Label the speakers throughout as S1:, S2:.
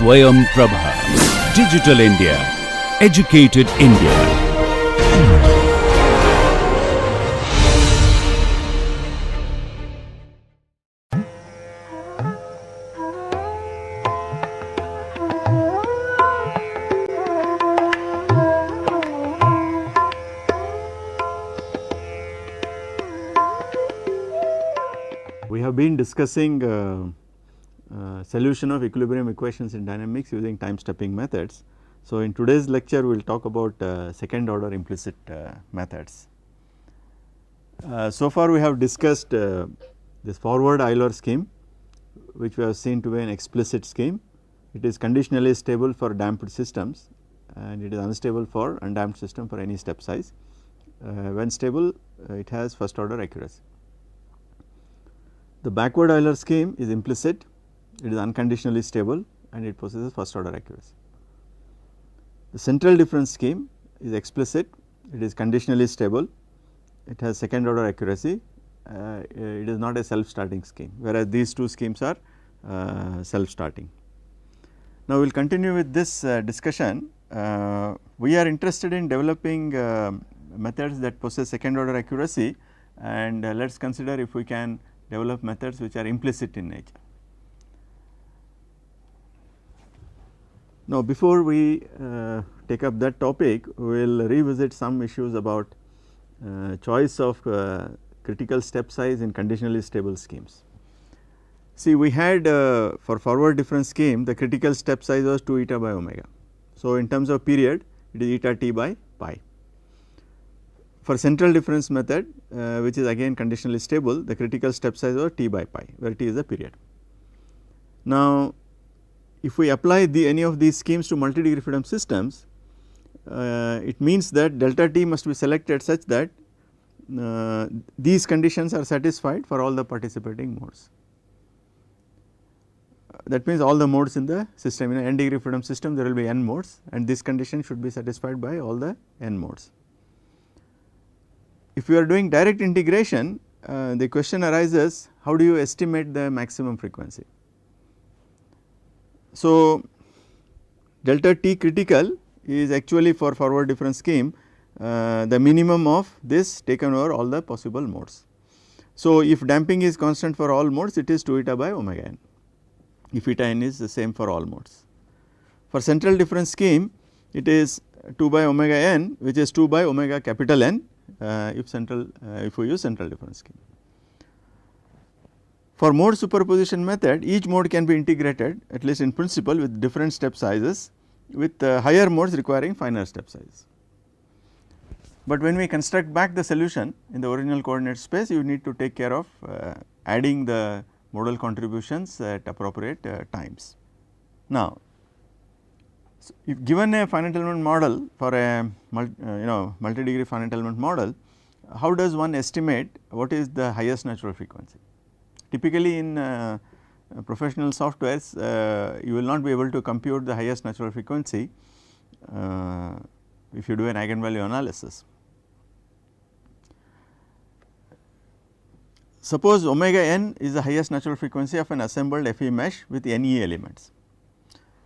S1: Swayam Prabha. Digital India. Educated India.
S2: We have been discussing solution of equilibrium equations in dynamics using time stepping methods. So, in today's lecture we will talk about second order implicit methods. So far we have discussed this forward Euler scheme, which we have seen to be an explicit scheme. It is conditionally stable for damped systems and it is unstable for undamped system for any step size. When stable it has first order accuracy. The backward Euler scheme is implicit, it is unconditionally stable and it possesses first order accuracy. The central difference scheme is explicit, it is conditionally stable, it has second order accuracy, it is not a self starting scheme, whereas these two schemes are self starting. Now, we will continue with this discussion. We are interested in developing methods that possess second order accuracy, and let us consider if we can develop methods which are implicit in nature. Now, before we take up that topic, we will revisit some issues about choice of critical step size in conditionally stable schemes. See, we had for forward difference scheme the critical step size was 2 eta by omega. So, in terms of period it is eta t by pi. For central difference method which is again conditionally stable, the critical step size was t by pi, where t is the period. Now, if we apply any of these schemes to multi degree freedom systems, it means that delta t must be selected such that these conditions are satisfied for all the participating modes. That means all the modes in the system. In an n degree freedom system there will be n modes and this condition should be satisfied by all the n modes. If you are doing direct integration, the question arises, how do you estimate the maximum frequency? So, delta t critical is actually for forward difference scheme the minimum of this taken over all the possible modes. So, if damping is constant for all modes, it is 2 eta by omega n, if eta n is the same for all modes. For central difference scheme, it is 2 by omega n, which is 2 by omega capital N if we use central difference scheme. For mode superposition method, each mode can be integrated at least in principle with different step sizes, with higher modes requiring finer step size. But when we construct back the solution in the original coordinate space, you need to take care of adding the modal contributions at appropriate times. Now, so if given a finite element model for a multi degree finite element model, how does one estimate what is the highest natural frequency? Typically in professional softwares you will not be able to compute the highest natural frequency if you do an eigenvalue analysis. Suppose omega n is the highest natural frequency of an assembled FE mesh with NE elements.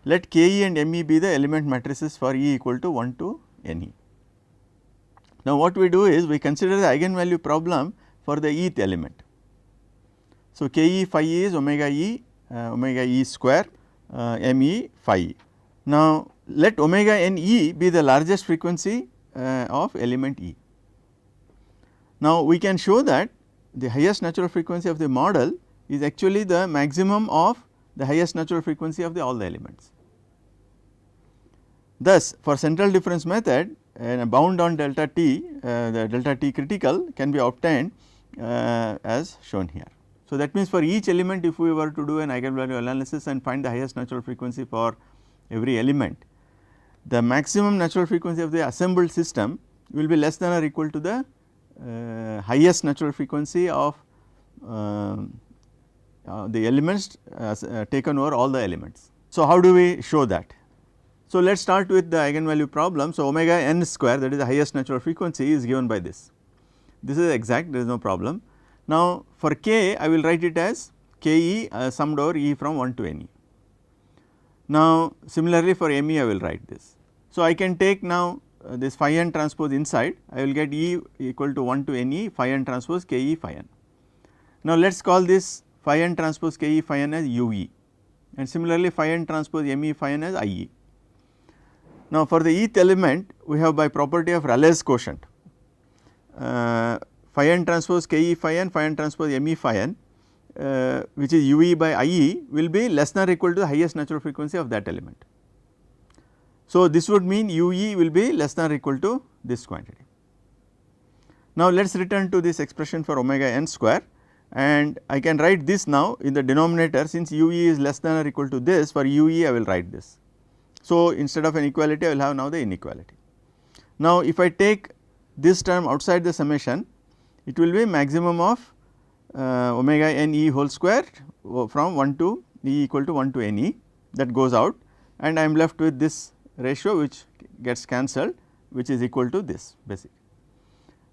S2: Let Ke and Me be the element matrices for E equal to 1 to Ne. Now, what we do is we consider the eigenvalue problem for the Eth element. So, Ke phi E is omega E square Me phi E. Now, let omega Ne be the largest frequency of element E. Now, we can show that the highest natural frequency of the model is actually the maximum of the highest natural frequency of all the elements. Thus, for central difference method a bound on delta t, the delta t critical can be obtained as shown here. So, that means for each element, if we were to do an eigenvalue analysis and find the highest natural frequency for every element, the maximum natural frequency of the assembled system will be less than or equal to the highest natural frequency of the elements taken over all the elements. So, how do we show that? So, let us start with the eigenvalue problem. So, omega n square, that is the highest natural frequency, is given by this. This is exact, there is no problem. Now, for k I will write it as Ke summed over E from 1 to Ne. Now similarly for ME I will write this. So I can take now this phi n transpose inside, I will get E equal to 1 to NE phi n transpose K E phi n. Now let us call this phi n transpose K E phi n as UE, and similarly phi n transpose ME phi n as IE. Now for the eth element we have by property of Raleigh's quotient, phi n transpose K E phi n, phi n transpose ME phi n, which is UE by IE will be less than or equal to the highest natural frequency of that element. So this would mean UE will be less than or equal to this quantity. Now let us return to this expression for omega n square, and I can write this now in the denominator, since UE is less than or equal to this, for UE I will write this. So instead of an equality I will have now the inequality. Now if I take this term outside the summation, it will be maximum of omega n E whole square from 1 to E equal to 1 to N E, that goes out, and I am left with this ratio which gets cancelled, which is equal to this basically.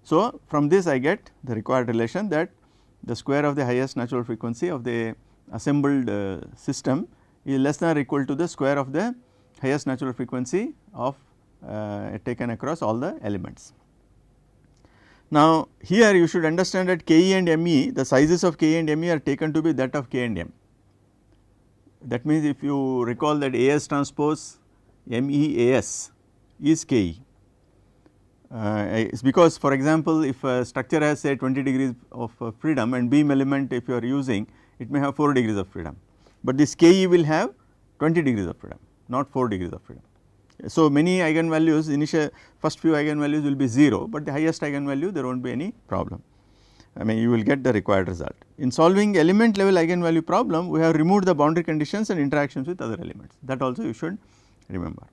S2: So from this I get the required relation that the square of the highest natural frequency of the assembled system is less than or equal to the square of the highest natural frequency of taken across all the elements. Now here you should understand that K E and M E, the sizes of K and M E are taken to be that of K and M. That means if you recall that AS transpose M E AS is K E. It is because, for example, if a structure has say 20 degrees of freedom and beam element if you are using, it may have 4 degrees of freedom, but this K E will have 20 degrees of freedom, not 4 degrees of freedom. So many eigenvalues, initial first few eigenvalues will be 0, but the highest eigenvalue there will not be any problem. I mean you will get the required result. In solving element level eigenvalue problem, we have removed the boundary conditions and interactions with other elements, that also you should remember.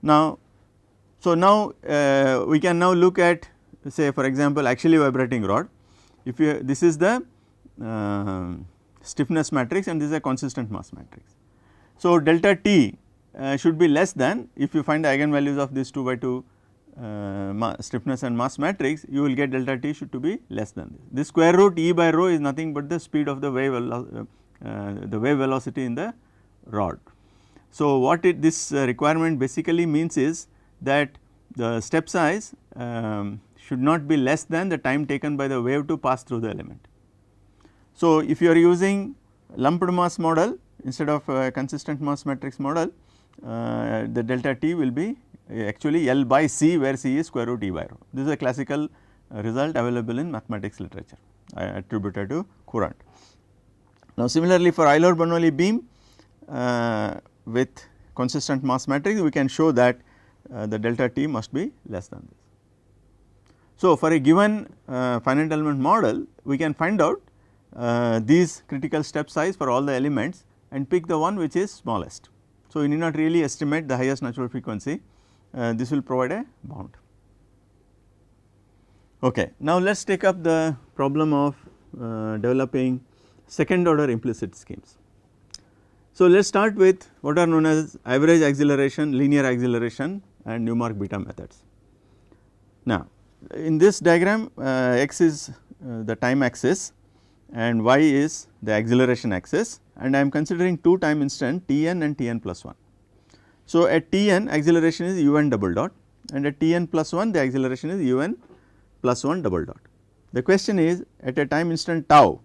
S2: Now, so now we can now look at, say for example, actually vibrating rod. If you, this is the stiffness matrix and this is a consistent mass matrix. So delta T should be less than, if you find the eigenvalues of this 2 by 2 stiffness and mass matrix, you will get delta T should to be less than this. This square root E by rho is nothing but the speed of the wave velocity in the rod. So what this requirement basically means is that the step size should not be less than the time taken by the wave to pass through the element. So if you are using lumped mass model instead of a consistent mass matrix model, the delta T will be actually L by C, where C is square root E by rho. This is a classical result available in mathematics literature attributed to Courant. Now similarly for Euler-Bernoulli beam with consistent mass matrix, we can show that the delta T must be less than this. So for a given finite element model, we can find out these critical step size for all the elements and pick the one which is smallest. So you need not really estimate the highest natural frequency, this will provide a bound. Okay. Now let us take up the problem of developing second order implicit schemes. So let us start with what are known as average acceleration, linear acceleration and Newmark beta methods. Now in this diagram x is the time axis and y is the acceleration axis, and I am considering two time instant Tn and Tn plus 1. So at Tn acceleration is un double dot, and at Tn plus 1 the acceleration is un plus 1 double dot. The question is, at a time instant tau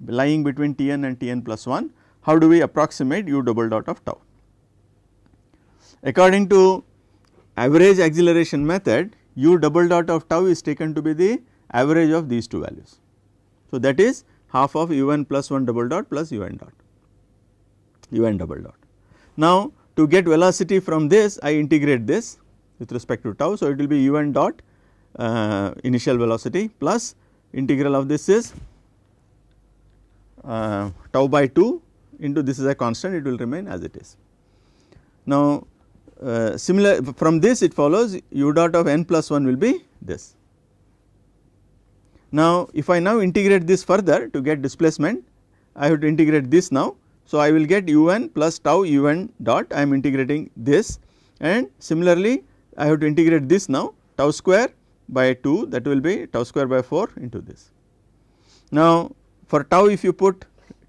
S2: lying between Tn and Tn plus 1, how do we approximate u double dot of tau? According to average acceleration method, u double dot of tau is taken to be the average of these two values. So that is half of un plus 1 double dot plus un double dot. Now to get velocity from this, I integrate this with respect to tau. So it will be un dot initial velocity plus integral of this is tau by 2 into this is a constant, it will remain as it is. Now similar from this it follows u dot of n plus 1 will be this. Now if I now integrate this further to get displacement, I have to integrate this now. So I will get un plus tau un dot, I am integrating this, and similarly I have to integrate this now, tau square by 2, that will be tau square by 4 into this. Now for tau if you put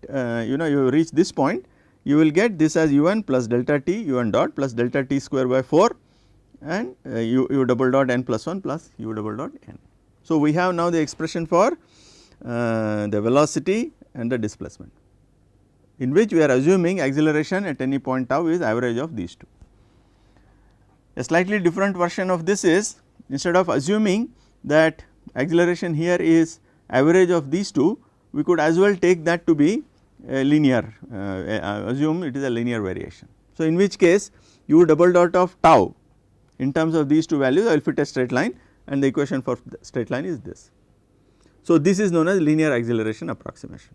S2: you reach this point, you will get this as u1 plus delta t u1 dot plus delta t square by 4 and u double dot n plus 1 plus u double dot n. So, we have now the expression for the velocity and the displacement, in which we are assuming acceleration at any point tau is average of these two. A slightly different version of this is, instead of assuming that acceleration here is average of these two, we could as well take that to be linear, assume it is a linear variation. So, in which case u double dot of tau in terms of these two values I will fit a straight line, and the equation for the straight line is this. So, this is known as linear acceleration approximation.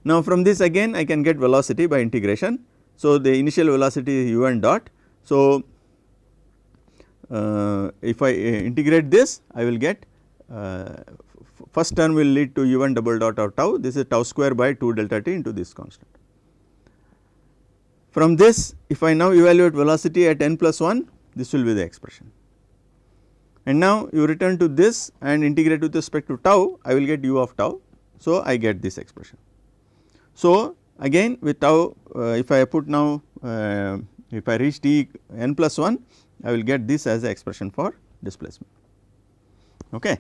S2: Now, from this again I can get velocity by integration. So, the initial velocity is u1 dot. So, if I integrate this, I will get first term will lead to u1 double dot of tau, this is tau square by 2 delta t into this constant. From this, if I now evaluate velocity at n plus 1, this will be the expression. And now you return to this and integrate with respect to tau, I will get u of tau. So, I get this expression. So, again with tau, if I put now, if I reach t n plus 1, I will get this as the expression for displacement. Okay.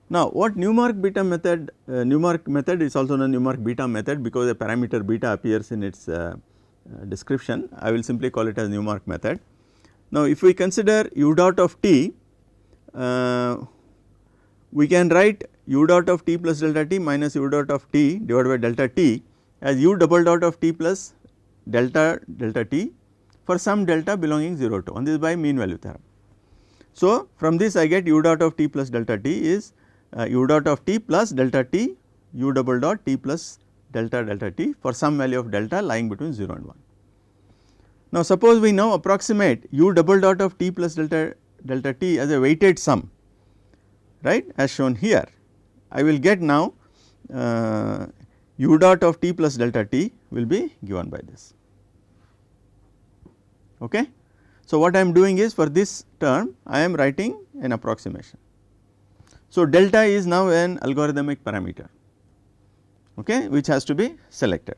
S2: Now, what Newmark beta method, Newmark method is also known as Newmark beta method, because a parameter beta appears in its description. I will simply call it as Newmark method. Now, if we consider u dot of t, we can write u dot of t plus delta t minus u dot of t divided by delta t as u double dot of t plus delta delta t for some delta belonging 0 to 1, this is by mean value theorem. So, from this I get u dot of t plus delta t is u dot of t plus delta t u double dot t plus delta delta t for some value of delta lying between 0 and 1. Now, suppose we now approximate u double dot of t plus delta delta t as a weighted sum, right, as shown here. I will get now u dot of t plus delta t will be given by this. Okay. So, what I am doing is, for this term I am writing an approximation. So, delta is now an algorithmic parameter, okay, which has to be selected.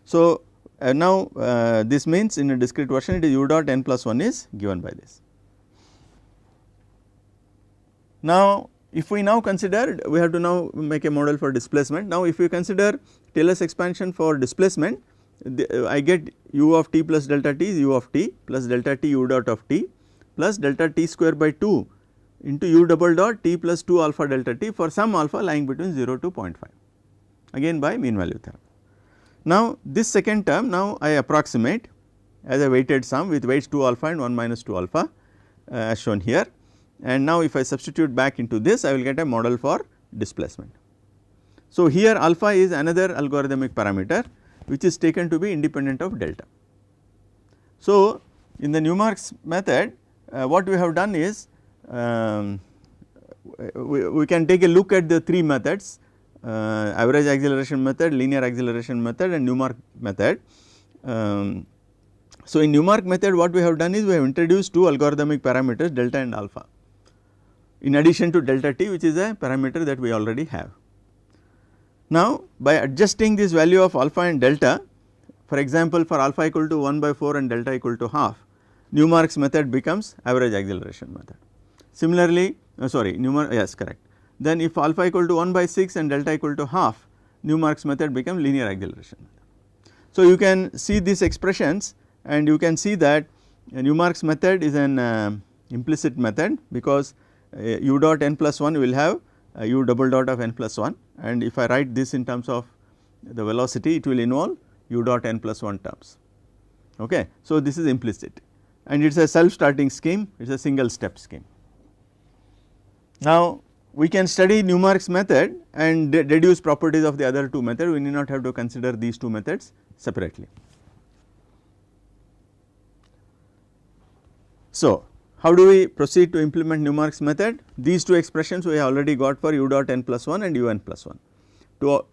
S2: So, now this means in a discrete version it is u dot n plus 1 is given by this. Now, if we now consider, we have to now make a model for displacement. Now, if we consider Taylor's expansion for displacement, I get u of t plus delta t is u of t plus delta t u dot of t plus delta t square by 2 into u double dot t plus 2 alpha delta t for some alpha lying between 0 to 0.5, again by mean value theorem. Now, this second term now I approximate as a weighted sum with weights 2 alpha and 1 minus 2 alpha as shown here, and now if I substitute back into this, I will get a model for displacement. So, here alpha is another algorithmic parameter which is taken to be independent of delta. So, in the Newmark's method, what we have done is we can take a look at the three methods, average acceleration method, linear acceleration method and Newmark method. So, in Newmark method what we have done is we have introduced two algorithmic parameters delta and alpha, in addition to delta t, which is a parameter that we already have. Now, by adjusting this value of alpha and delta, for example, for alpha equal to 1 by 4 and delta equal to half, Newmark's method becomes average acceleration method. Similarly, yes, correct. Then if alpha equal to 1 by 6 and delta equal to half, Newmark's method becomes linear acceleration method. So, you can see these expressions and you can see that Newmark's method is an implicit method, because u dot n plus 1 will have u double dot of n plus 1, and if I write this in terms of the velocity, it will involve u dot n plus 1 terms. Okay. So, this is implicit and it is a self starting scheme, it is a single step scheme. Now, we can study Newmark's method and deduce properties of the other two methods, we need not have to consider these two methods separately. So, how do we proceed to implement Newmark's method? These two expressions we have already got for u dot n plus 1 and u n plus 1.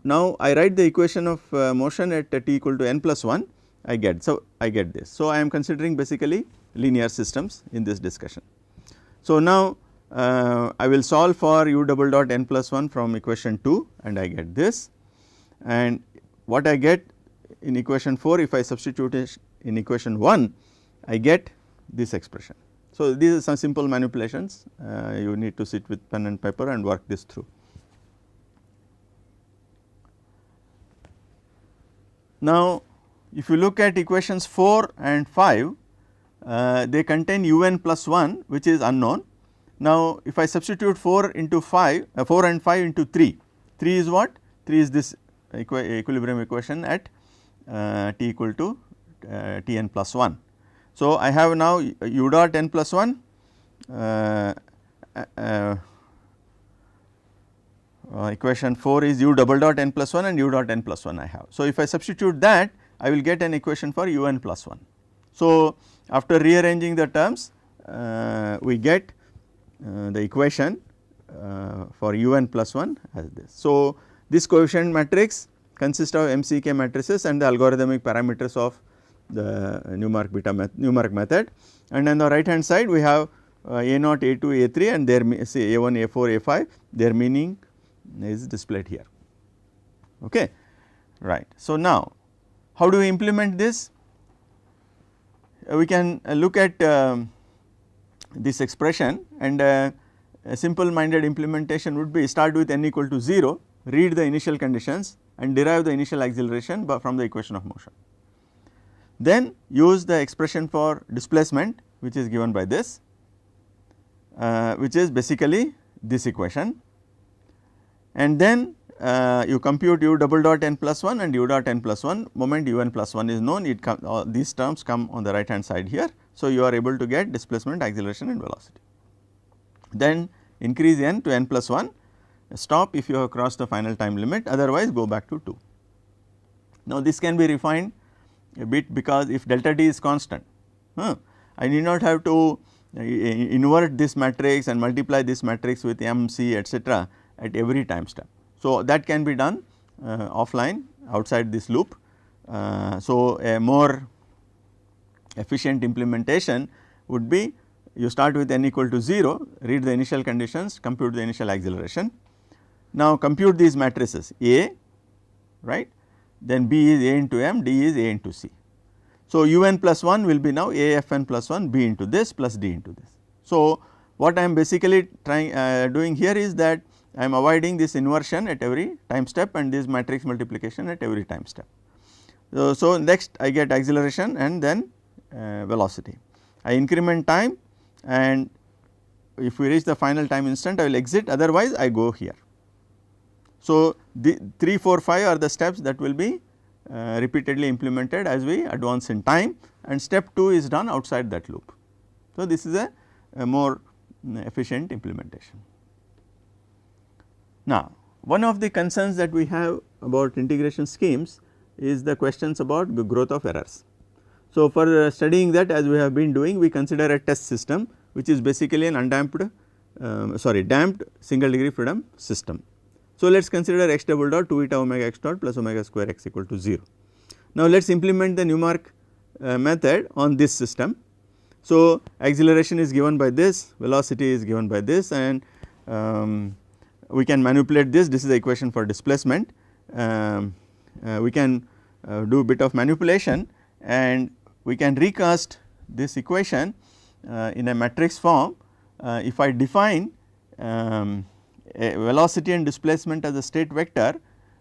S2: Now, I write the equation of motion at t equal to n plus 1, I get. So, I get this. So, I am considering basically linear systems in this discussion. So, now I will solve for u double dot n plus 1 from equation 2 and I get this, and what I get in equation 4 if I substitute it in equation 1 I get this expression. So, these are some simple manipulations, you need to sit with pen and paper and work this through. Now, if you look at equations 4 and 5, they contain un plus 1 which is unknown. Now, if I substitute 4 into 5, 4 and 5 into 3, 3 is what? 3 is this equilibrium equation at t equal to t n plus 1. So, I have now u dot n plus 1 equation 4 is u double dot n plus 1 and u dot n plus 1 I have. So, if I substitute that I will get an equation for u n plus 1. So, after rearranging the terms we get the equation for u n plus 1 as this. So, this coefficient matrix consists of MCK matrices and the algorithmic parameters of the numeric method, and on the right hand side we have A naught, A2, A3 and their say A1, A4, A5, their meaning is displayed here. Okay. Right. So, now how do we implement this? We can look at this expression, and a simple minded implementation would be start with n equal to 0, read the initial conditions and derive the initial acceleration from the equation of motion. Then use the expression for displacement which is given by this, which is basically this equation, and then you compute u double dot n plus 1 and u dot n plus 1. Moment u n plus 1 is known, it these terms come on the right hand side here. So, you are able to get displacement, acceleration and velocity. Then increase n to n plus 1, stop if you have crossed the final time limit, otherwise go back to 2. Now, this can be refined a bit, because if delta t is constant, I need not have to invert this matrix and multiply this matrix with m, c etc. at every time step. So, that can be done offline outside this loop. So, a more efficient implementation would be you start with n equal to 0, read the initial conditions, compute the initial acceleration. Now, compute these matrices A, right, then B is A into M, D is A into C. So, u n plus 1 will be now A f n plus 1 B into this plus D into this. So, what I am basically doing here is that I am avoiding this inversion at every time step and this matrix multiplication at every time step. So, next I get acceleration and then velocity. I increment time, and if we reach the final time instant I will exit, otherwise I go here. So, the 3, 4, 5 are the steps that will be repeatedly implemented as we advance in time, and step 2 is done outside that loop. So, this is a more efficient implementation. Now, one of the concerns that we have about integration schemes is the questions about the growth of errors. So, for studying that, as we have been doing, we consider a test system which is basically an damped single degree freedom system. So, let us consider x double dot 2 eta omega x dot plus omega square x equal to 0. Now, let us implement the numeric method on this system. So, acceleration is given by this, velocity is given by this, and we can manipulate this. This is the equation for displacement. We can do a bit of manipulation and we can recast this equation in a matrix form. If I define a velocity and displacement as a state vector,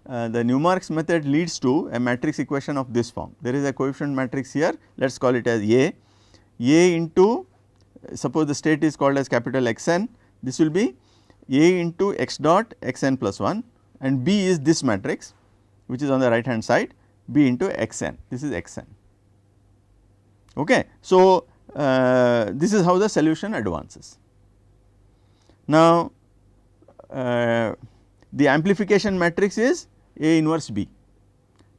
S2: the numerics method leads to a matrix equation of this form. There is a coefficient matrix here, let us call it as A into, suppose the state is called as capital Xn, this will be A into x dot xn plus 1, and B is this matrix which is on the right hand side, B into xn, this is xn. Okay. So, this is how the solution advances. Now, the amplification matrix is A inverse B.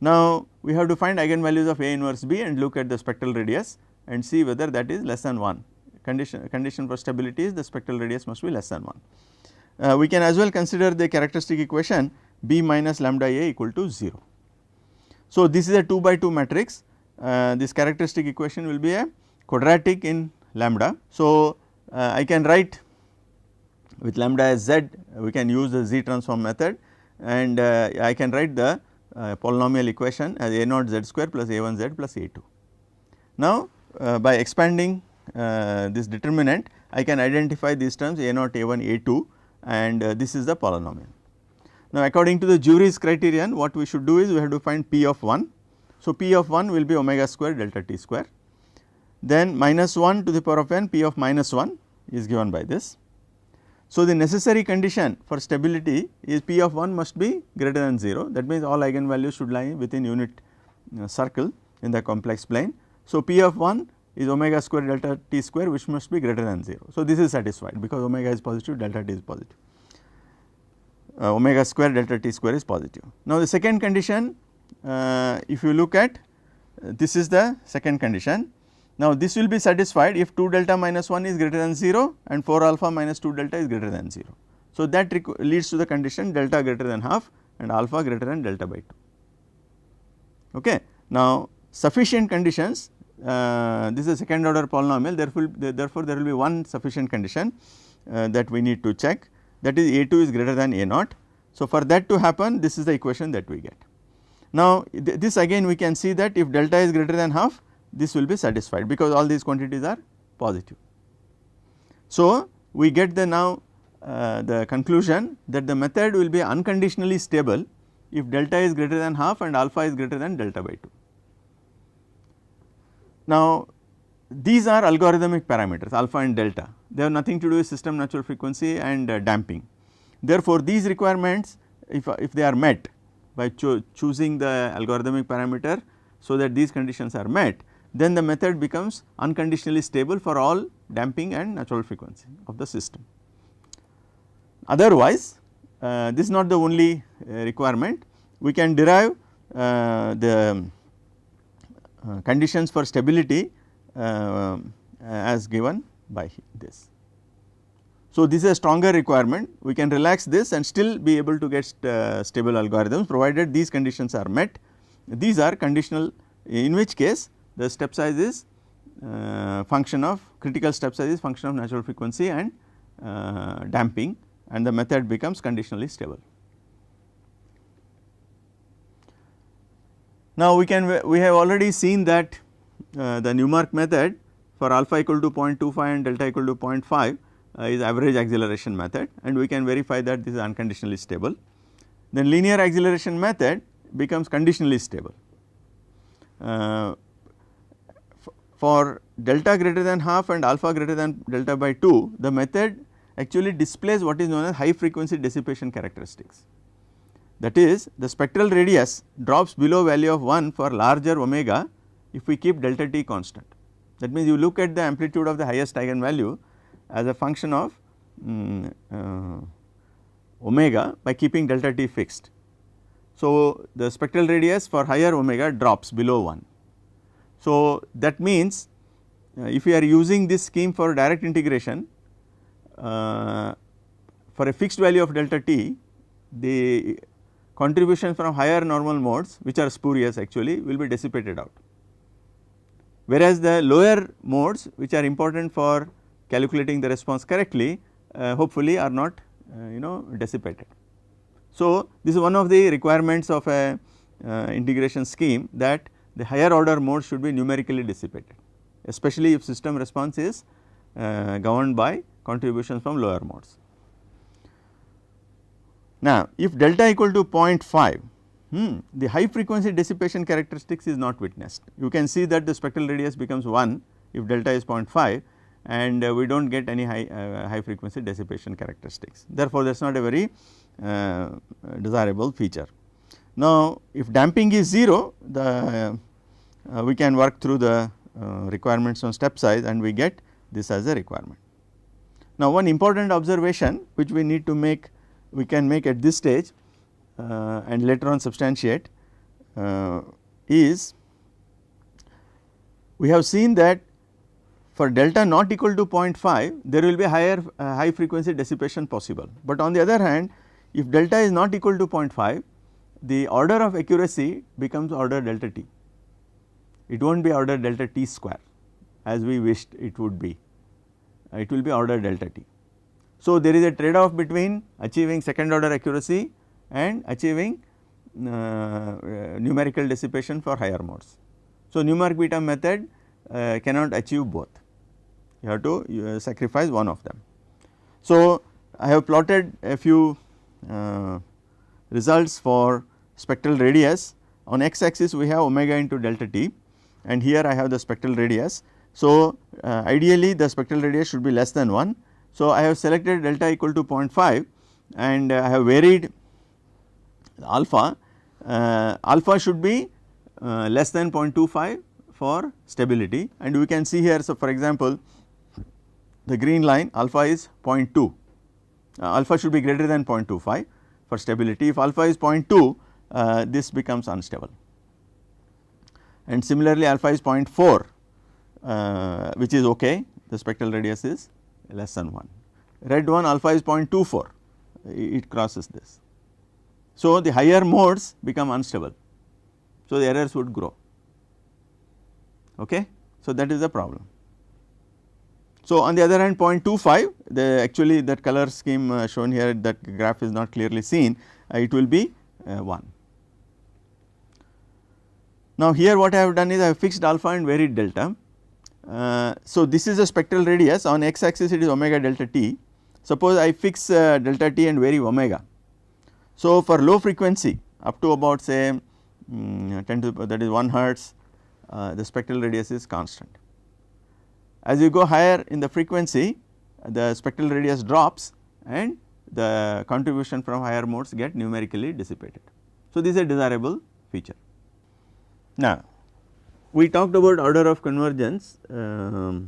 S2: Now, we have to find eigenvalues of A inverse B and look at the spectral radius and see whether that is less than 1. Condition for stability is the spectral radius must be less than 1. We can as well consider the characteristic equation B minus lambda A equal to 0. So, this is a 2 by 2 matrix. This characteristic equation will be a quadratic in lambda. So, I can write with lambda as z, we can use the z transform method, and I can write the polynomial equation as a naught z square plus a 1 z plus a 2. Now, by expanding this determinant, I can identify these terms a naught, a 1, a 2, and this is the polynomial. Now, according to the Jury's criterion, what we should do is we have to find p of 1. So, p of 1 will be omega square delta t square, then minus 1 to the power of n, p of minus 1 is given by this. So, the necessary condition for stability is p of 1 must be greater than 0, that means all eigenvalues should lie within unit circle in the complex plane. So, p of 1 is omega square delta t square, which must be greater than 0. So, this is satisfied because omega is positive, delta t is positive, omega square delta t square is positive. Now, the second condition, if you look at this is the second condition. Now, this will be satisfied if 2 delta minus 1 is greater than 0 and 4 alpha minus 2 delta is greater than 0. So, that leads to the condition delta greater than half and alpha greater than delta by 2. Okay. Now, sufficient conditions, this is a second order polynomial, therefore, there will be one sufficient condition that we need to check, that is a 2 is greater than a naught. So, for that to happen, this is the equation that we get. Now, this again we can see that if delta is greater than half, this will be satisfied because all these quantities are positive. So, we get the now the conclusion that the method will be unconditionally stable if delta is greater than half and alpha is greater than delta by 2. Now, these are algorithmic parameters alpha and delta, they have nothing to do with system natural frequency and damping. Therefore, these requirements if they are met by choosing the algorithmic parameter, so that these conditions are met, then the method becomes unconditionally stable for all damping and natural frequency of the system. Otherwise, this is not the only requirement, we can derive the conditions for stability as given by this. So, this is a stronger requirement, we can relax this and still be able to get stable algorithms provided these conditions are met. These are conditional, in which case the step size is function of critical step size is function of natural frequency and damping, and the method becomes conditionally stable. Now, we have already seen that the Newmark method for alpha equal to 0.25 and delta equal to 0.5 is average acceleration method, and we can verify that this is unconditionally stable. Then linear acceleration method becomes conditionally stable. For delta greater than half and alpha greater than delta by 2, the method actually displays what is known as high frequency dissipation characteristics. That is, the spectral radius drops below value of 1 for larger omega if we keep delta t constant. That means, you look at the amplitude of the highest eigenvalue as a function of omega by keeping delta t fixed. So, the spectral radius for higher omega drops below 1. So, that means, if we are using this scheme for direct integration for a fixed value of delta t, the contribution from higher normal modes, which are spurious actually, will be dissipated out, whereas the lower modes, which are important for calculating the response correctly, hopefully are not dissipated. So, this is one of the requirements of a integration scheme, that the higher order modes should be numerically dissipated, especially if system response is governed by contributions from lower modes. Now, if delta equal to 0.5, the high frequency dissipation characteristics is not witnessed. You can see that the spectral radius becomes 1 if delta is 0.5, and we do not get any high frequency dissipation characteristics. Therefore, that is not a very desirable feature. Now, if damping is 0, we can work through the requirements on step size and we get this as a requirement. Now, one important observation which we need to make, we can make at this stage and later on substantiate is, we have seen that for delta not equal to 0.5, there will be higher high frequency dissipation possible, but on the other hand, if delta is not equal to 0.5, the order of accuracy becomes order delta t. It will not be order delta t square as we wished it would be, it will be order delta t. So, there is a trade off between achieving second order accuracy and achieving numerical dissipation for higher modes. So, numeric beta method cannot achieve both, you have to sacrifice one of them. So, I have plotted a few results for spectral radius. On x axis we have omega into delta t, and here I have the spectral radius. So, ideally the spectral radius should be less than 1. So, I have selected delta equal to 0.5 and I have varied alpha. Alpha should be less than 0.25 for stability, and we can see here. So, for example, the green line alpha is 0.2, alpha should be greater than 0.25 for stability. If alpha is 0.2, this becomes unstable, and similarly alpha is 0.4, which is okay, the spectral radius is less than 1. Red one alpha is 0.24, it crosses this. So, the higher modes become unstable, so the errors would grow. Okay. So, that is the problem. So, on the other hand 0.25, the actually that color scheme shown here, that graph is not clearly seen, it will be 1. Now, here what I have done is I have fixed alpha and varied delta. So, this is a spectral radius, on x axis it is omega delta t. Suppose I fix delta t and vary omega. So, for low frequency up to about say 10 to that is 1 hertz, the spectral radius is constant. As you go higher in the frequency, the spectral radius drops and the contribution from higher modes get numerically dissipated. So, this is a desirable feature. Now, we talked about order of convergence, the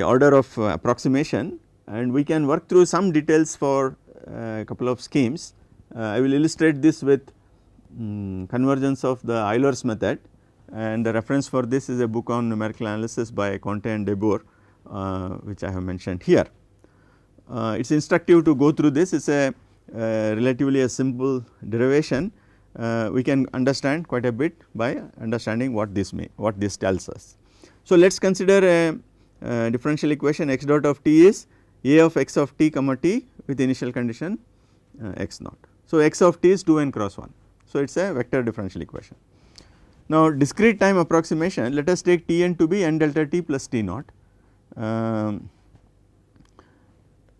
S2: order of approximation, and we can work through some details for a couple of schemes. I will illustrate this with convergence of the Euler's method, and the reference for this is a book on numerical analysis by Conte and Deboer, which I have mentioned here. It is instructive to go through this. It is a relatively a simple derivation. We can understand quite a bit by understanding what this tells us. So, let us consider a differential equation x dot of t is a of x of t comma t with initial condition x naught. So, x of t is 2n cross 1. So, it is a vector differential equation. Now, discrete time approximation, let us take t n to be n delta t plus t naught.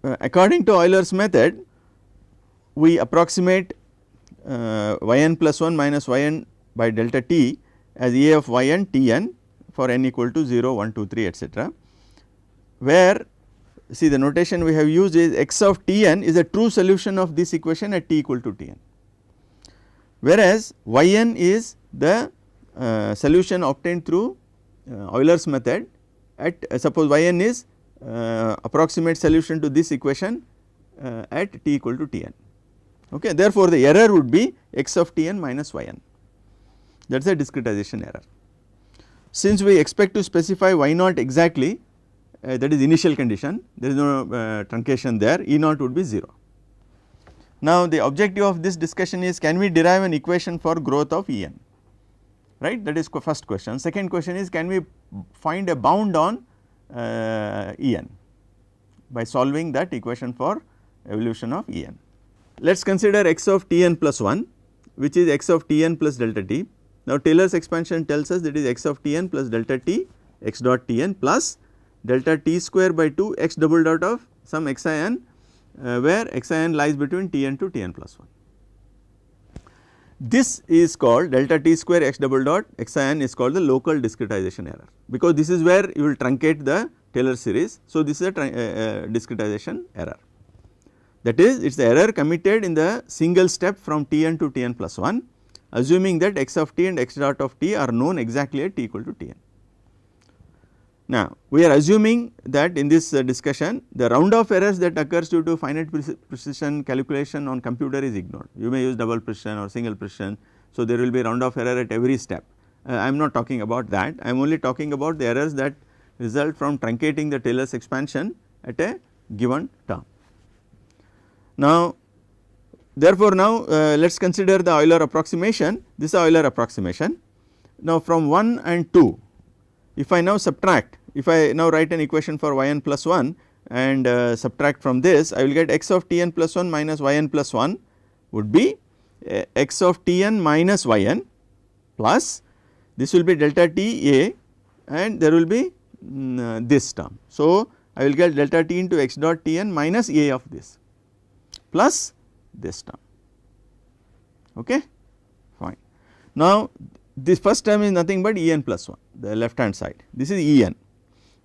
S2: According to Euler's method, we approximate yn plus 1 minus yn by delta t as a of yn t n for n equal to 0, 1, 2, 3 etc., where see the notation we have used is x of t n is a true solution of this equation at t equal to t n, whereas yn is the solution obtained through Euler's method at suppose yn is approximate solution to this equation at t equal to t n. Okay. Therefore, the error would be x of t n minus yn, that is a discretization error. Since we expect to specify y naught exactly, that is initial condition, there is no truncation there, E naught would be 0. Now, the objective of this discussion is, can we derive an equation for growth of En, right, that is first question. Second question is, can we find a bound on En by solving that equation for evolution of En. Let us consider x of t n plus 1, which is x of t n plus delta t. Now, Taylor's expansion tells us that is x of t n plus delta t x dot t n plus delta t square by 2 x double dot of some x I n, where x I n lies between t n to t n plus 1. This is called delta t square x double dot x I n is called the local discretization error, because this is where you will truncate the Taylor series. So, this is a discretization error, that is it is the error committed in the single step from t n to t n plus 1, assuming that x of t and x dot of t are known exactly at t equal to t n. Now, we are assuming that in this discussion the round off errors that occurs due to finite precision calculation on computer is ignored. You may use double precision or single precision. So, there will be round off error at every step. I am not talking about that, I am only talking about the errors that result from truncating the Taylor's expansion at a given term. Now, therefore, now let us consider the Euler approximation. This is Euler approximation. Now, from 1 and 2, if I now subtract, if I now write an equation for yn plus 1, and subtract from this, I will get x of t n plus 1 minus y n plus 1 would be x of t n minus y n plus this will be delta t a and there will be this term. So, I will get delta t into x dot t n minus a of this plus this term. Okay, fine. Now, this first term is nothing but E n plus 1, the left hand side, this is E n.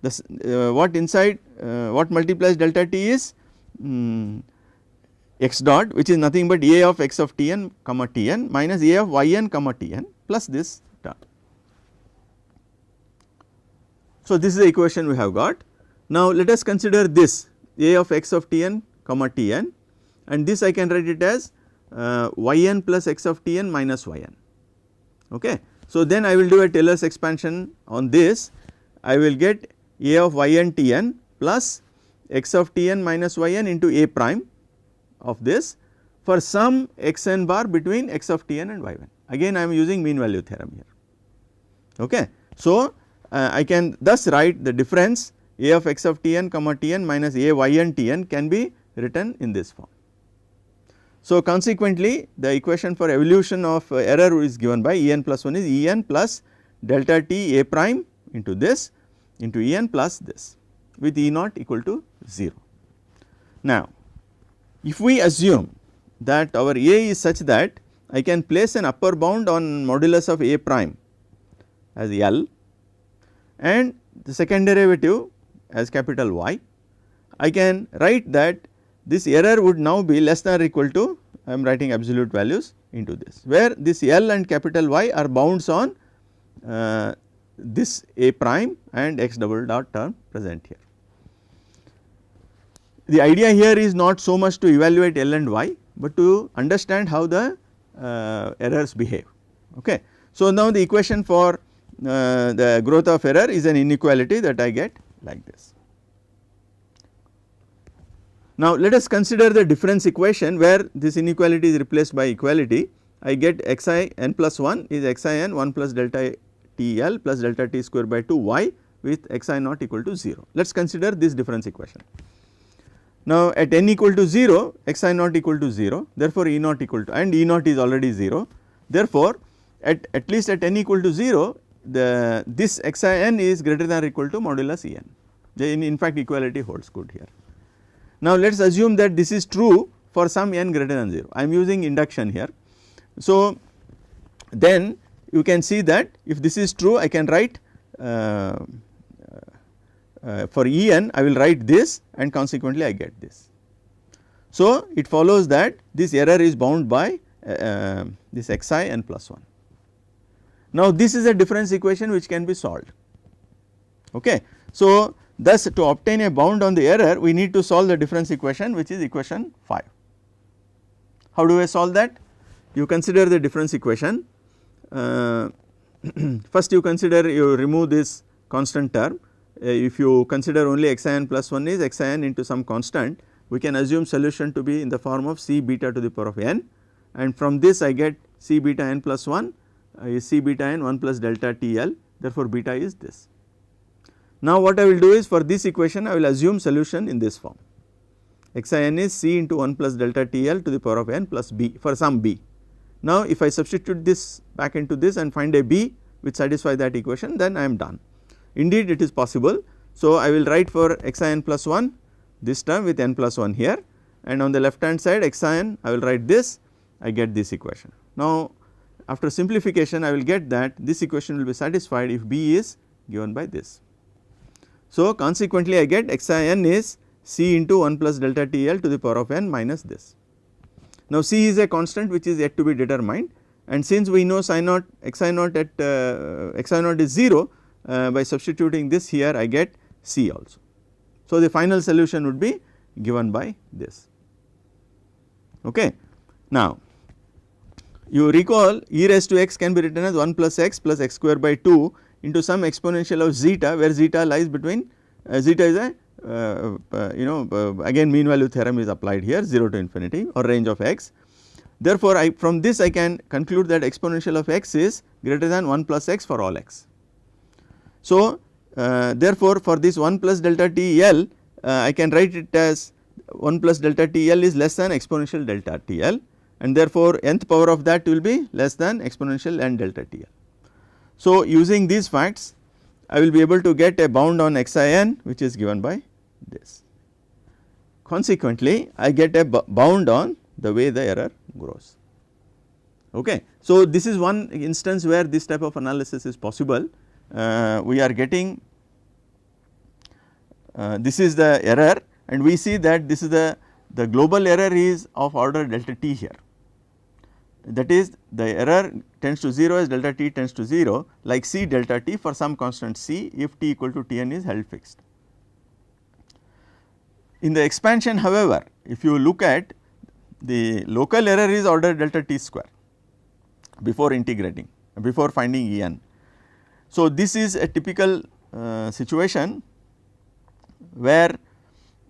S2: This what inside what multiplies delta t is x dot, which is nothing but a of x of t n comma t n minus a of y n comma t n plus this term. So, this is the equation we have got. Now, let us consider this a of x of t n comma t n, and this I can write it as y n plus x of t n minus y n. Okay. So, then I will do a Taylor's expansion on this, I will get a of y n t n plus x of t n minus y n into a prime of this for some x n bar between x of t n and y n. Again I am using mean value theorem here. Okay. So, I can thus write the difference a of x of t n comma t n minus a y n t n can be written in this form. So, consequently the equation for evolution of error is given by E n plus 1 is E n plus delta t a prime into this into E n plus this with E naught equal to 0. Now, if we assume that our A is such that I can place an upper bound on modulus of A prime as L and the second derivative as capital Y, I can write that this error would now be less than or equal to, I am writing absolute values into this, where this L and capital Y are bounds on this A prime and x double dot term present here. The idea here is not so much to evaluate L and Y, but to understand how the errors behave. Okay. So, now the equation for the growth of error is an inequality that I get like this. Now, let us consider the difference equation where this inequality is replaced by equality. I get x I n plus 1 is x I n 1 plus delta t L plus delta t square by 2 y with x I naught equal to 0. Let us consider this difference equation. Now, at n equal to 0 x I naught equal to 0, therefore, E naught equal to, and E naught is already 0. Therefore, at least at n equal to 0 this x I n is greater than or equal to modulus E n. In fact, equality holds good here. Now, let us assume that this is true for some n greater than 0, I am using induction here. So, then you can see that if this is true I can write for E n I will write this and consequently I get this. So, it follows that this error is bound by this x I n plus 1. Now, this is a difference equation which can be solved. Okay. So, thus to obtain a bound on the error we need to solve the difference equation which is equation 5. How do I solve that? You consider the difference equation, first you consider, you remove this constant term, if you consider only x I n plus 1 is x I n into some constant, we can assume solution to be in the form of c beta to the power of n, and from this I get c beta n plus 1 is c beta n 1 plus delta t L, therefore beta is this. Now, what I will do is for this equation I will assume solution in this form, x I n is c into 1 plus delta t L to the power of n plus b for some b. Now, if I substitute this back into this and find a b which satisfies that equation, then I am done. Indeed, it is possible. So, I will write for x I n plus 1 this term with n plus 1 here, and on the left hand side x I n I will write this, I get this equation. Now, after simplification I will get that this equation will be satisfied if b is given by this. So, consequently I get x I n is c into 1 plus delta t L to the power of n minus this. Now, c is a constant which is yet to be determined, and since we know psi naught x I naught at x I naught is 0, by substituting this here I get c also. So, the final solution would be given by this. Okay. Now, you recall e raised to x can be written as 1 plus x square by 2 into some exponential of zeta, where zeta lies between zeta is a again mean value theorem is applied here, 0 to infinity or range of x. Therefore, from this I can conclude that exponential of x is greater than 1 plus x for all x. So, therefore, for this 1 plus delta t L I can write it as 1 plus delta TL is less than exponential delta TL, and therefore, nth power of that will be less than exponential n delta TL. So, using these facts I will be able to get a bound on xin which is given by this. Consequently, I get a bound on the way the error grows. Okay. So, this is one instance where this type of analysis is possible. We are getting this is the error, and we see that this is the global error is of order delta t here. That is, the error tends to 0 as delta t tends to 0, like C delta t for some constant C if t equal to Tn is held fixed. In the expansion, however, if you look at the local error is order delta t square before integrating, before finding En. So, this is a typical situation where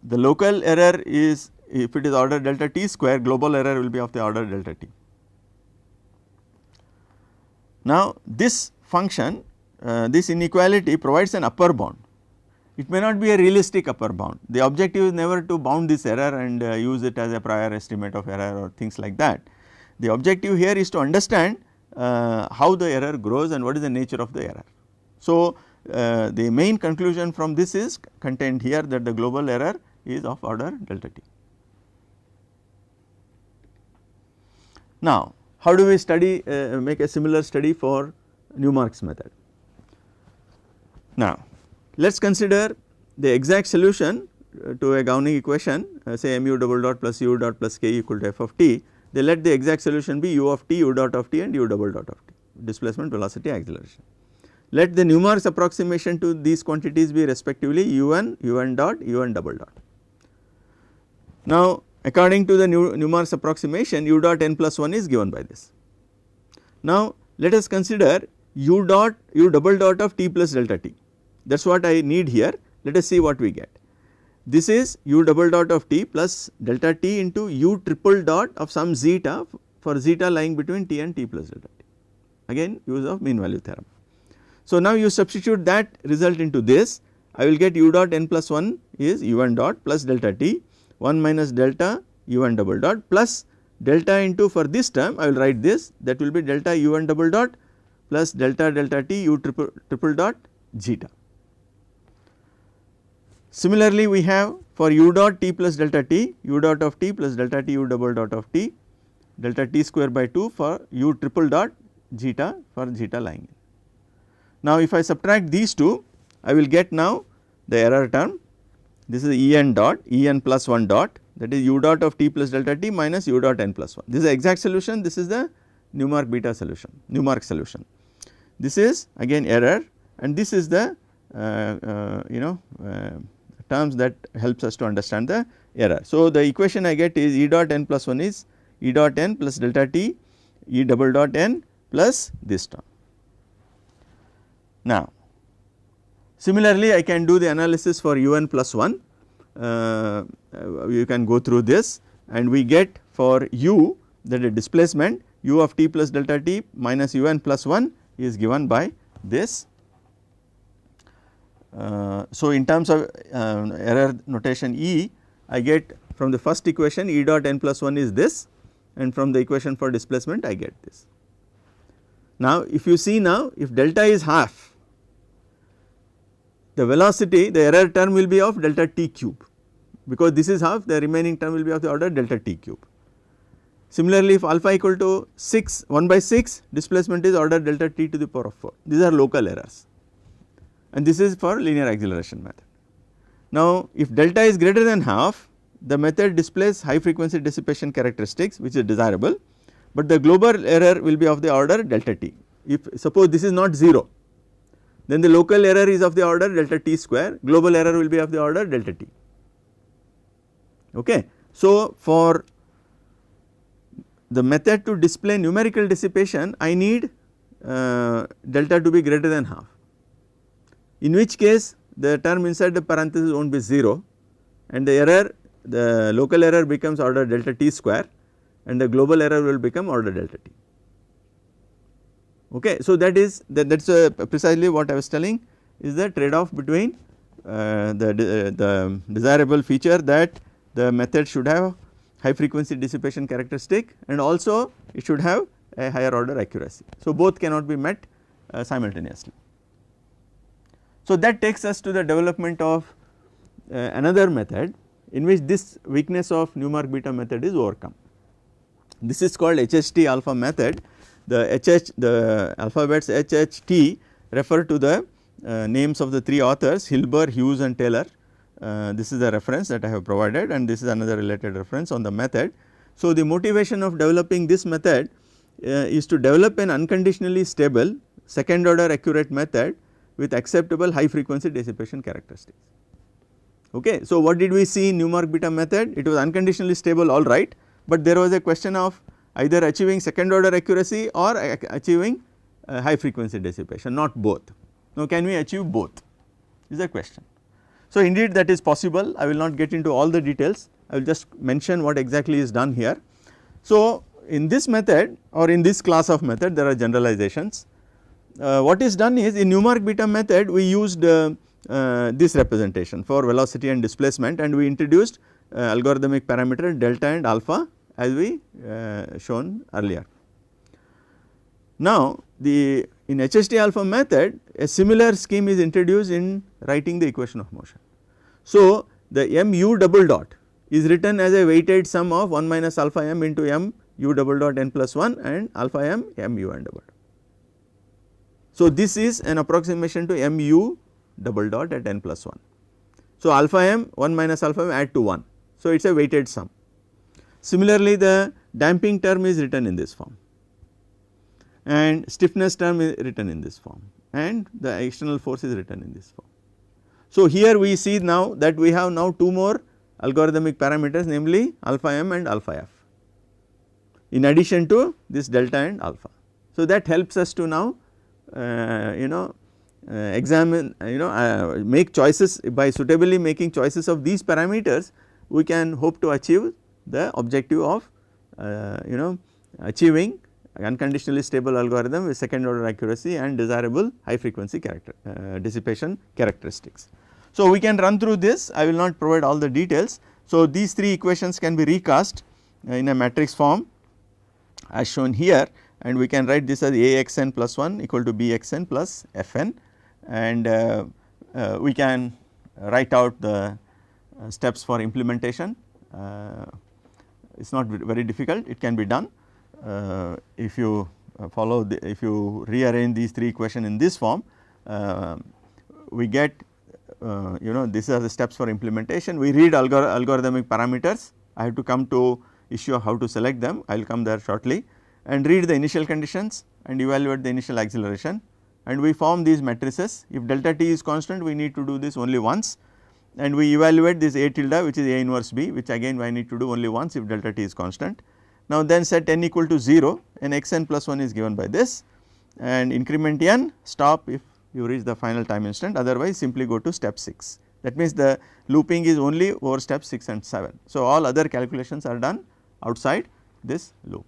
S2: the local error is, if it is order delta t square, global error will be of the order delta t. Now, this function, this inequality provides an upper bound. It may not be a realistic upper bound. The objective is never to bound this error and use it as a prior estimate of error or things like that. The objective here is to understand how the error grows and what is the nature of the error. So, the main conclusion from this is contained here, that the global error is of order delta t. Now, how do we study make a similar study for Newmark's method? Now, let us consider the exact solution to a Gowning equation, say mu double dot plus u dot plus k equal to f of t. They let the exact solution be u of t, u dot of t and u double dot of t, displacement, velocity, acceleration. Let the Newmark's approximation to these quantities be respectively u1, u1 dot, u1 double dot. Now, according to the Newmark's approximation, u dot n plus 1 is given by this. Now, let us consider u dot, u double dot of t plus delta t. That is what I need here. Let us see what we get. This is u double dot of t plus delta t into u triple dot of some zeta for zeta lying between t and t plus delta t, again use of mean value theorem. So, now you substitute that result into this, I will get u dot n plus 1 is u1 dot plus delta t 1 minus delta u1 double dot plus delta into, for this term I will write this, that will be delta u1 double dot plus delta delta t u triple dot zeta. Similarly, we have for u dot t plus delta t, u dot of t plus delta t u double dot of t, delta t square by 2 for u triple dot zeta for zeta lying in. Now, if I subtract these two, I will get now the error term. This is En dot, En plus 1 dot, that is u dot of t plus delta t minus u dot n plus 1. This is the exact solution, this is the Newmark beta solution, Newmark solution. This is again error, and this is the terms that helps us to understand the error. So, the equation I get is E dot n plus 1 is E dot n plus delta t E double dot n plus this term. Now, similarly, I can do the analysis for un plus 1, you can go through this, and we get for u, that is displacement u of t plus delta t minus un plus 1 is given by this. So, in terms of error notation E, I get from the first equation E dot n plus 1 is this, and from the equation for displacement I get this. Now, if you see now, if delta is half, the velocity, the error term will be of delta t cube, because this is half, the remaining term will be of the order delta t cube. Similarly, if alpha equal to 6, 1 by 6, displacement is order delta t to the power of 4. These are local errors, and this is for linear acceleration method. Now, if delta is greater than half, the method displays high frequency dissipation characteristics, which is desirable, but the global error will be of the order delta t. If suppose this is not 0, then the local error is of the order delta t square, global error will be of the order delta t. Okay. So, for the method to display numerical dissipation, I need delta to be greater than half, in which case the term inside the parenthesis will not be 0, and the error, the local error becomes order delta t square, and the global error will become order delta t. Okay. So, that is precisely what I was telling, is the trade off between the desirable feature that the method should have high frequency dissipation characteristic and also it should have a higher order accuracy. So, both cannot be met simultaneously. So, that takes us to the development of another method in which this weakness of Newmark beta method is overcome. This is called HHT alpha method. The alphabets HHT refer to the names of the 3 authors Hilber, Hughes and Taylor. This is the reference that I have provided and this is another related reference on the method. So, the motivation of developing this method is to develop an unconditionally stable second order accurate method with acceptable high frequency dissipation characteristics. Okay. So, what did we see in Newmark beta method? It was unconditionally stable all right, but there was a question of either achieving second order accuracy or achieving high frequency dissipation, not both. Now, can we achieve both is the question. So, indeed that is possible. I will not get into all the details, I will just mention what exactly is done here. So, in this method or in this class of method there are generalizations. What is done is in Newmark beta method we used this representation for velocity and displacement and we introduced algorithmic parameter delta and alpha as we shown earlier. Now, in HHT alpha method a similar scheme is introduced in writing the equation of motion. So, the mu double dot is written as a weighted sum of 1 minus alpha m into m u double dot n plus 1 and alpha m mu n double dot. So, this is an approximation to mu double dot at n plus 1. So, alpha m 1 minus alpha m add to 1. So, it is a weighted sum. Similarly, the damping term is written in this form and stiffness term is written in this form and the external force is written in this form. So, here we see now that we have now 2 more algorithmic parameters namely alpha m and alpha f in addition to this delta and alpha. So, that helps us to now examine make choices by suitably making choices of these parameters we can hope to achieve the objective of achieving unconditionally stable algorithm with second order accuracy and desirable high frequency dissipation characteristics. So, we can run through this, I will not provide all the details. So, these 3 equations can be recast in a matrix form as shown here and we can write this as Axn plus 1 equal to Bxn plus Fn and we can write out the steps for implementation. It is not very difficult, it can be done. If you if you rearrange these 3 equations in this form, we get these are the steps for implementation. We read algorithmic parameters, I have to come to issue of how to select them, I will come there shortly and read the initial conditions and evaluate the initial acceleration and we form these matrices. If delta t is constant we need to do this only once and we evaluate this A tilde which is A inverse B which again I need to do only once if delta t is constant. Now, then set n equal to 0 and xn plus 1 is given by this and increment n stop if you reach the final time instant, otherwise simply go to step 6. That means, the looping is only over step 6 and 7. So, all other calculations are done outside this loop.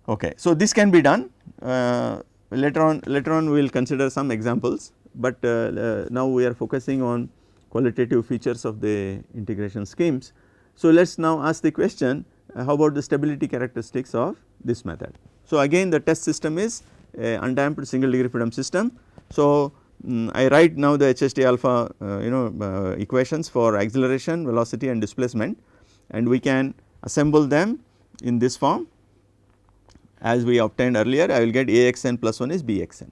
S2: Okay. So, this can be done later on we will consider some examples, but now we are focusing on qualitative features of the integration schemes. So, let us now ask the question how about the stability characteristics of this method. So, again the test system is a undamped single degree freedom system. So, I write now the HHT alpha equations for acceleration, velocity and displacement and we can assemble them in this form as we obtained earlier. I will get Axn plus 1 is Bxn.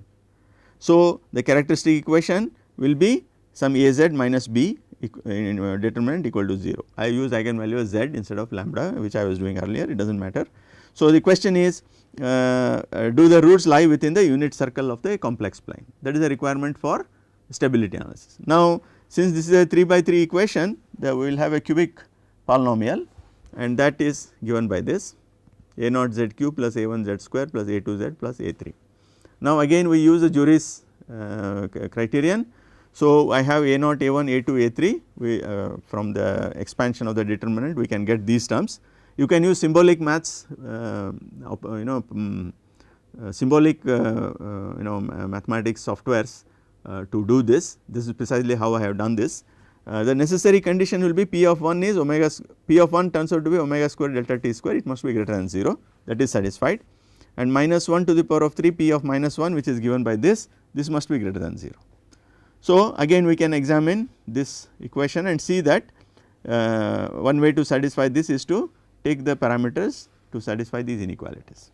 S2: So, the characteristic equation will be some Az minus B determinant equal to 0. I use eigenvalue as z instead of lambda which I was doing earlier, it does not matter. So, the question is do the roots lie within the unit circle of the complex plane, that is a requirement for stability analysis. Now, since this is a 3 by 3 equation, we will have a cubic polynomial and that is given by this a naught z cube plus a1 z square plus a2 z plus a3. Now, again we use the Juris criterion. So, I have a naught a1 a2 a3 we from the expansion of the determinant we can get these terms. You can use symbolic maths symbolic mathematics softwares to do this. This is precisely how I have done this. The necessary condition will be P of 1 is omega, P of 1 turns out to be omega square delta t square, it must be greater than 0, that is satisfied, and minus 1 to the power of 3 P of minus 1, which is given by this must be greater than 0. So, again we can examine this equation and see that one way to satisfy this is to take the parameters to satisfy these inequalities.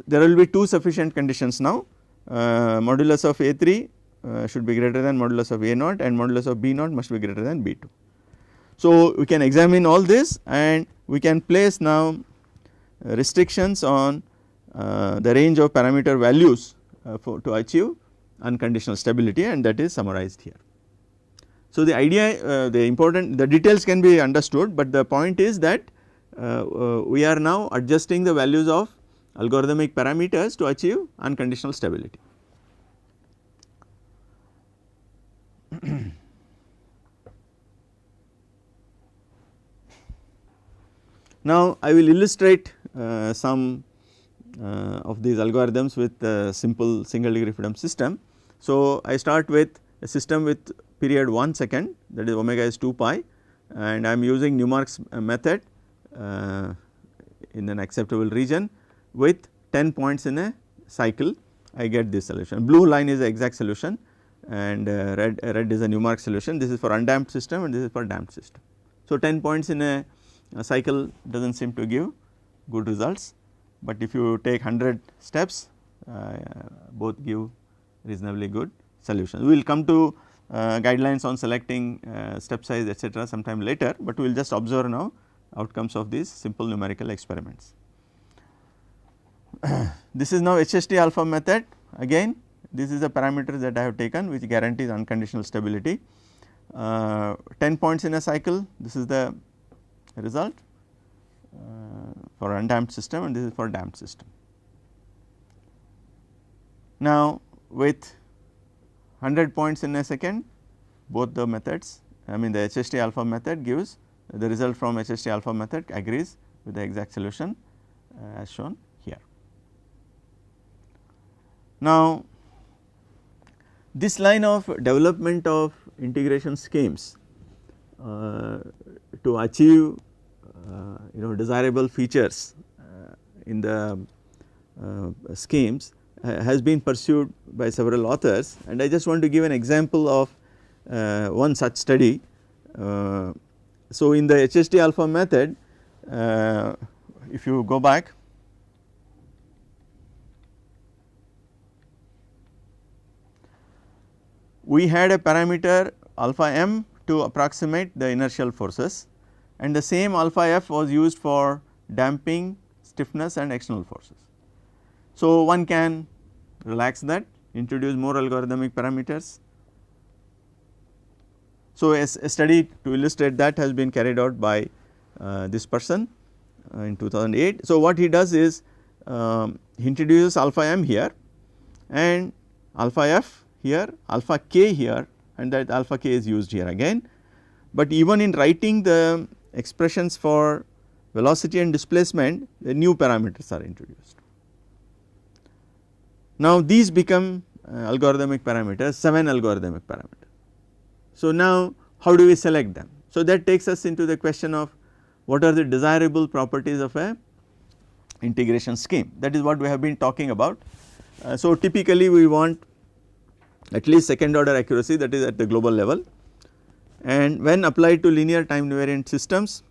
S2: There will be two sufficient conditions now, modulus of A3 should be greater than modulus of A0 and modulus of B0 must be greater than B2. So, we can examine all this and we can place now restrictions on the range of parameter values to achieve unconditional stability, and that is summarized here. So, the idea the details can be understood, but the point is that we are now adjusting the values of algorithmic parameters to achieve unconditional stability. Now, I will illustrate some of these algorithms with a simple single degree freedom system. So, I start with a system with period 1 second, that is omega is 2 pi, and I am using Newmark's method in an acceptable region with 10 points in a cycle. I get this solution. Blue line is the exact solution and red is a Newmark solution. This is for undamped system and this is for damped system. So, 10 points in a cycle does not seem to give good results, but if you take 100 steps both give reasonably good solutions. We will come to guidelines on selecting step size etc. sometime later, but we will just observe now outcomes of these simple numerical experiments. This is now HST alpha method. Again this is a parameter that I have taken which guarantees unconditional stability. 10 points in a cycle, this is the result for undamped system and this is for damped system. Now, with 100 points in a second, both the methods, I mean the HST alpha method gives the result from HST alpha method agrees with the exact solution as shown here. Now, this line of development of integration schemes to achieve desirable features in the schemes has been pursued by several authors, and I just want to give an example of one such study. So, in the HST alpha method, if you go back, we had a parameter alpha m to approximate the inertial forces, and the same alpha f was used for damping, stiffness and external forces. So, one can relax that, introduce more algorithmic parameters. So, a study to illustrate that has been carried out by this person in 2008. So, what he does is he introduces alpha m here and alpha f here, alpha k here, and that alpha k is used here again, but even in writing the expressions for velocity and displacement, the new parameters are introduced. Now, these become algorithmic parameters, 7 algorithmic parameters. So, now how do we select them? So, that takes us into the question of what are the desirable properties of a integration scheme, that is what we have been talking about. So, typically we want at least second order accuracy, that is at the global level, and when applied to linear time invariant systems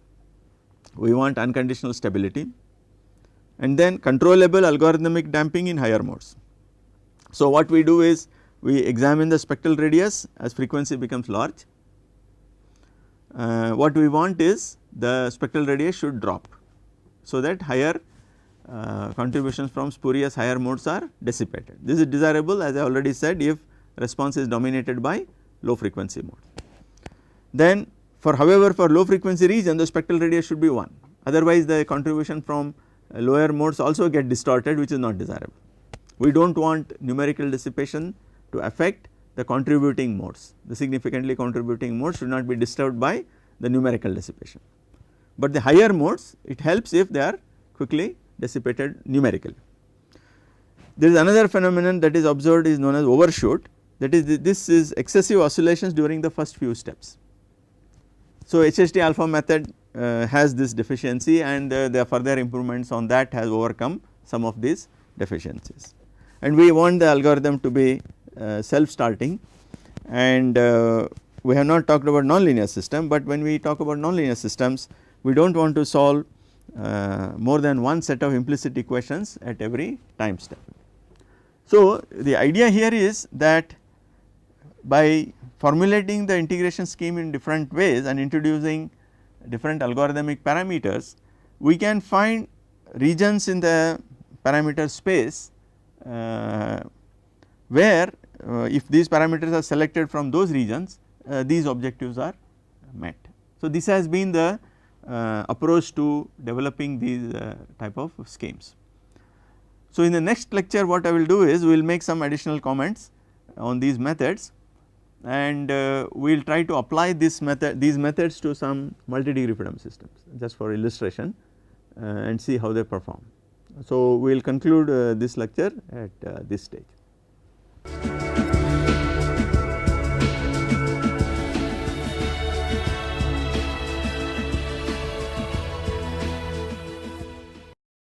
S2: we want unconditional stability, and then controllable algorithmic damping in higher modes. So, what we do is we examine the spectral radius as frequency becomes large. What we want is the spectral radius should drop, so that higher contributions from spurious higher modes are dissipated. This is desirable, as I already said, if response is dominated by low frequency mode. Then however for low frequency region the spectral radius should be 1, otherwise the contribution from lower modes also get distorted, which is not desirable. We do not want numerical dissipation to affect the contributing modes, the significantly contributing modes should not be disturbed by the numerical dissipation, but the higher modes it helps if they are quickly dissipated numerically. There is another phenomenon that is observed is known as overshoot. that is this is excessive oscillations during the first few steps. So, HHT alpha method has this deficiency, and the further improvements on that has overcome some of these deficiencies, and we want the algorithm to be self starting. And we have not talked about nonlinear system, but when we talk about nonlinear systems, we do not want to solve more than one set of implicit equations at every time step. So, the idea here is that by formulating the integration scheme in different ways and introducing different algorithmic parameters, we can find regions in the parameter space where if these parameters are selected from those regions, these objectives are met. So, this has been the approach to developing these type of schemes. So, in the next lecture what I will do is we will make some additional comments on these methods, and we will try to apply these methods to some multi-degree freedom systems just for illustration and see how they perform. So, we will conclude this lecture at this stage.